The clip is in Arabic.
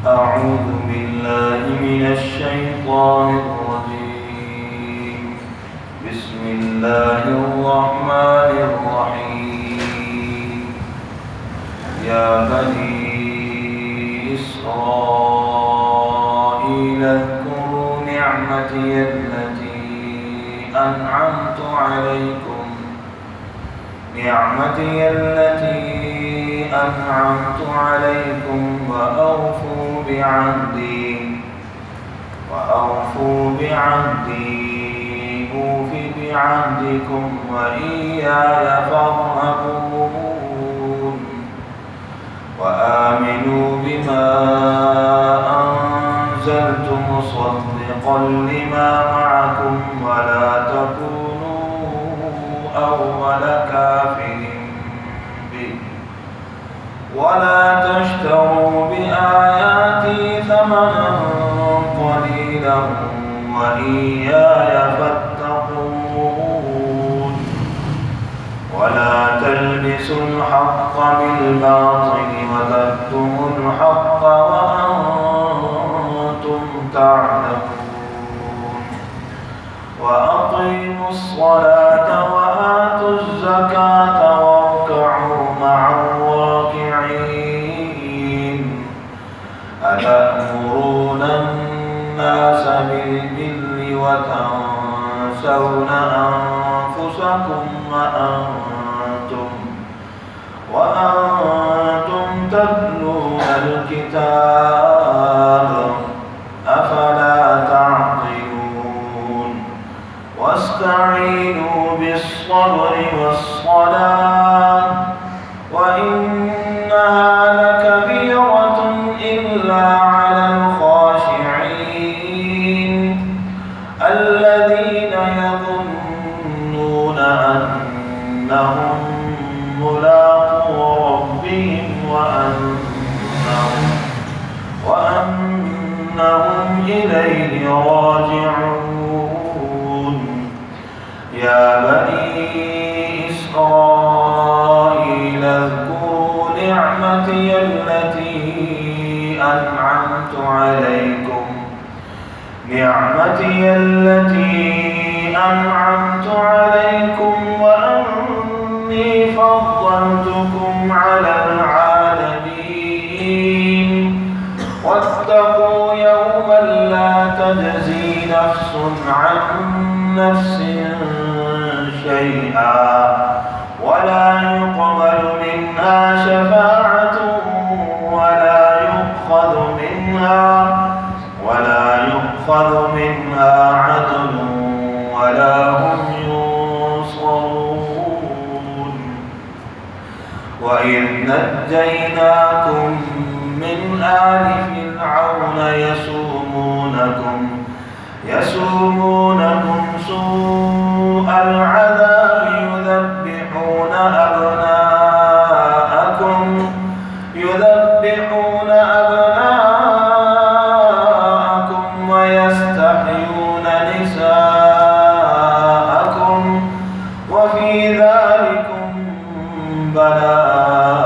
أعوذ بالله من الشيطان الرجيم. بسم الله الرحمن الرحيم. يا بني إسرائيل اذكروا نعمتي التي أنعمت عليكم وأوفوا بعهدي أوف بعهدكم وإياي فارهبون. وآمنوا بما أنزلت مصدقا لما معكم ولا تكونوا أول كافر به ولا تشتروا بآياتي ثمنا قليلا وإياي فاتقون. ولا تلبسوا الحق بالباطل وتكتموا الحق وأنتم تعلمون. وأقيموا الصلاة وآتوا الزكاة واركعوا مع الراكعين. أتأمرون الناس بالبر وتنسون أنفسكم وأنتم تتلون الكتاب أفلا تعقلون. واستعينوا بالصبر والصلاة وإنها لكبيرة إلا على الخاشعين الذين يظنون أنهم ملاقو ربهم وأنهم إليه راجعون. يا بني إسرائيل اذكروا نعمتي التي أنعمت عليكم وأني فضلتكم على العالمين. واتقوا يوما لا تجزي نفس عن نفس شيئا ولا يقبل منها شفاعة ولا يؤخذ منها عدل ولا هم ينصرون. وإذ نجيناكم من آل فرعون يسومونكم سوء العذاب يذبحون أبناءكم ويستحيون نساءكم وفي ذلكم بلاء